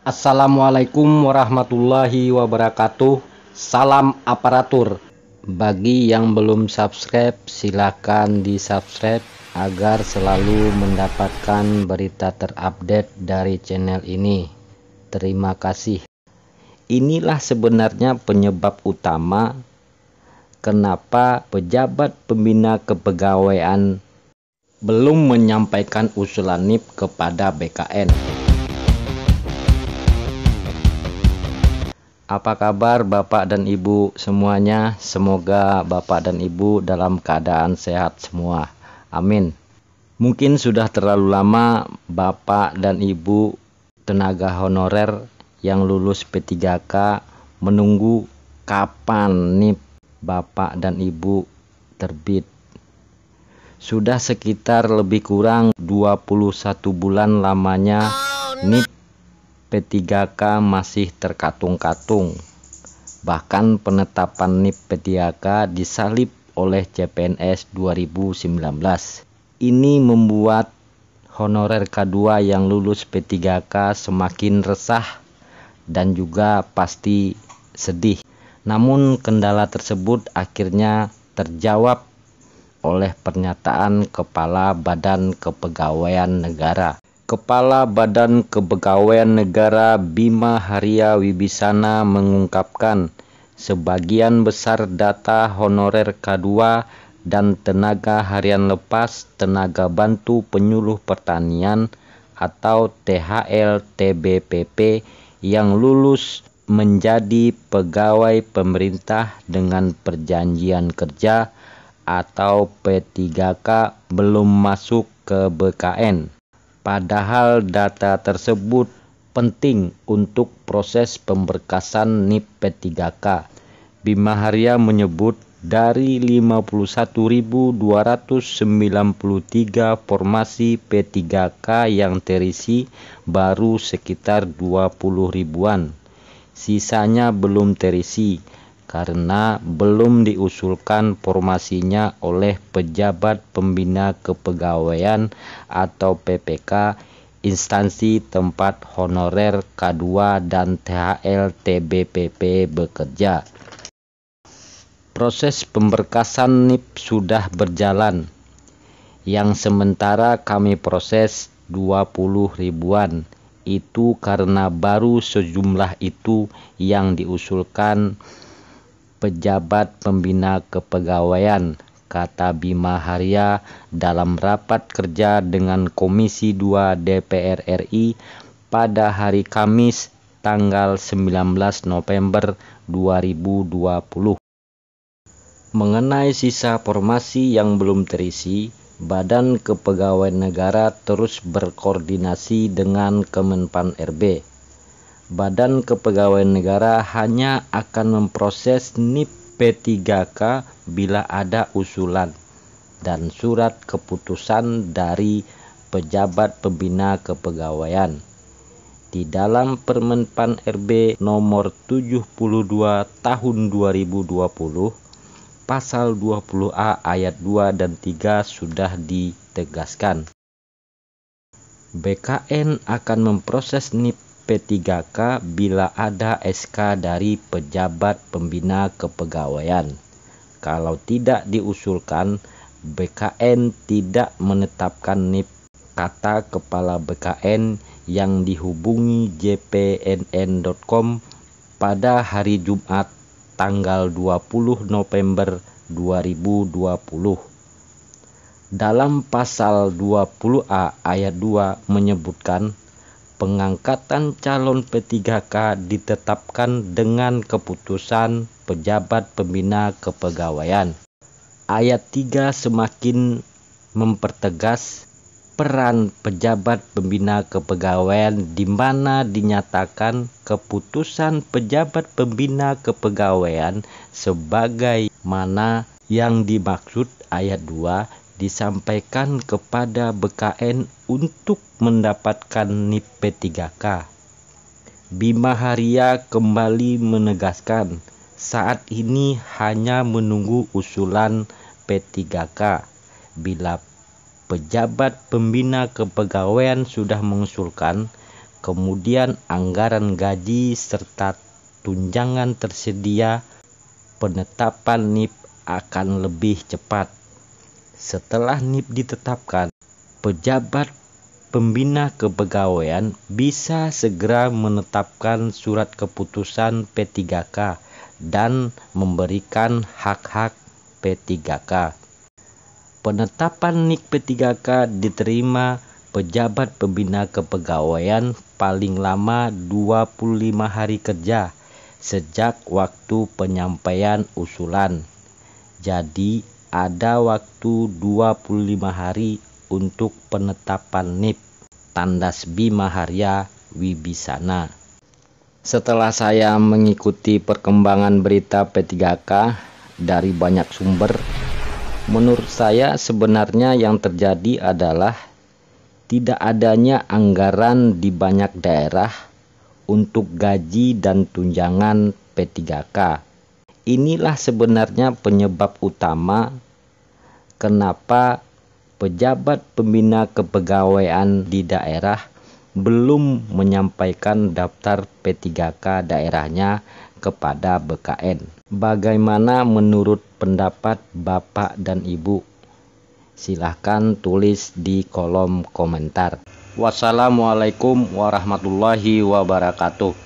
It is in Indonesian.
Assalamualaikum warahmatullahi wabarakatuh. Salam aparatur. Bagi yang belum subscribe, silakan di subscribe agar selalu mendapatkan berita terupdate dari channel ini. Terima kasih. Inilah sebenarnya penyebab utama kenapa pejabat pembina kepegawaian belum menyampaikan usulan NIP kepada BKN. Apa kabar Bapak dan Ibu semuanya? Semoga Bapak dan Ibu dalam keadaan sehat semua. Amin. Mungkin sudah terlalu lama Bapak dan Ibu tenaga honorer yang lulus P3K menunggu kapan NIP Bapak dan Ibu terbit. Sudah sekitar lebih kurang 21 bulan lamanya NIP P3K masih terkatung-katung. Bahkan penetapan NIP P3K disalib oleh CPNS 2019. Ini membuat honorer K2 yang lulus P3K semakin resah dan juga pasti sedih. Namun kendala tersebut akhirnya terjawab oleh pernyataan Kepala Badan Kepegawaian Negara. Kepala Badan Kepegawaian Negara Bima Haria Wibisana mengungkapkan sebagian besar data honorer K2 dan tenaga harian lepas tenaga bantu penyuluh pertanian atau THL TBPP yang lulus menjadi pegawai pemerintah dengan perjanjian kerja atau P3K belum masuk ke BKN. Padahal data tersebut penting untuk proses pemberkasan NIP P3K. Bima Haria menyebut dari 51.293 formasi P3K yang terisi baru sekitar 20 ribuan. Sisanya belum terisi karena belum diusulkan formasinya oleh pejabat pembina kepegawaian atau PPK instansi tempat honorer K2 dan THL TBPP bekerja. Proses pemberkasan NIP sudah berjalan, yang sementara kami proses 20 ribuan. Itu karena baru sejumlah itu yang diusulkan pejabat pembina kepegawaian, kata Bima Haria dalam rapat kerja dengan Komisi 2 DPR RI pada hari Kamis tanggal 19 November 2020. Mengenai sisa formasi yang belum terisi, Badan Kepegawaian Negara terus berkoordinasi dengan Kemenpan RB. Badan Kepegawaian Negara hanya akan memproses NIP P3K bila ada usulan dan surat keputusan dari pejabat pembina kepegawaian. Di dalam Permenpan RB nomor 72 tahun 2020, pasal 20A ayat 2 dan 3 sudah ditegaskan. BKN akan memproses NIP P3K bila ada SK dari pejabat pembina kepegawaian. Kalau tidak diusulkan, BKN tidak menetapkan NIP, kata Kepala BKN yang dihubungi jpnn.com pada hari Jumat tanggal 20 November 2020. Dalam pasal 20A ayat 2 menyebutkan pengangkatan calon P3K ditetapkan dengan keputusan pejabat pembina kepegawaian. Ayat 3 semakin mempertegas peran pejabat pembina kepegawaian di mana dinyatakan keputusan pejabat pembina kepegawaian sebagai mana yang dimaksud ayat 2 disampaikan kepada BKN untuk mendapatkan NIP P3K. Bima Haria kembali menegaskan saat ini hanya menunggu usulan P3K. Bila pejabat pembina kepegawaian sudah mengusulkan, kemudian anggaran gaji serta tunjangan tersedia, penetapan NIP akan lebih cepat. Setelah NIP ditetapkan, pejabat pembina kepegawaian bisa segera menetapkan surat keputusan P3K dan memberikan hak-hak P3K. Penetapan NIK P3K diterima pejabat pembina kepegawaian paling lama 25 hari kerja sejak waktu penyampaian usulan. Jadi ada waktu 25 hari untuk penetapan NIP Tandas Bima Harya Wibisana. Setelah saya mengikuti perkembangan berita P3K dari banyak sumber, menurut saya sebenarnya yang terjadi adalah tidak adanya anggaran di banyak daerah untuk gaji dan tunjangan P3K. Inilah sebenarnya penyebab utama kenapa pejabat pembina kepegawaian di daerah belum menyampaikan daftar P3K daerahnya kepada BKN. Bagaimana menurut pendapat Bapak dan Ibu? Silahkan tulis di kolom komentar. Wassalamualaikum warahmatullahi wabarakatuh.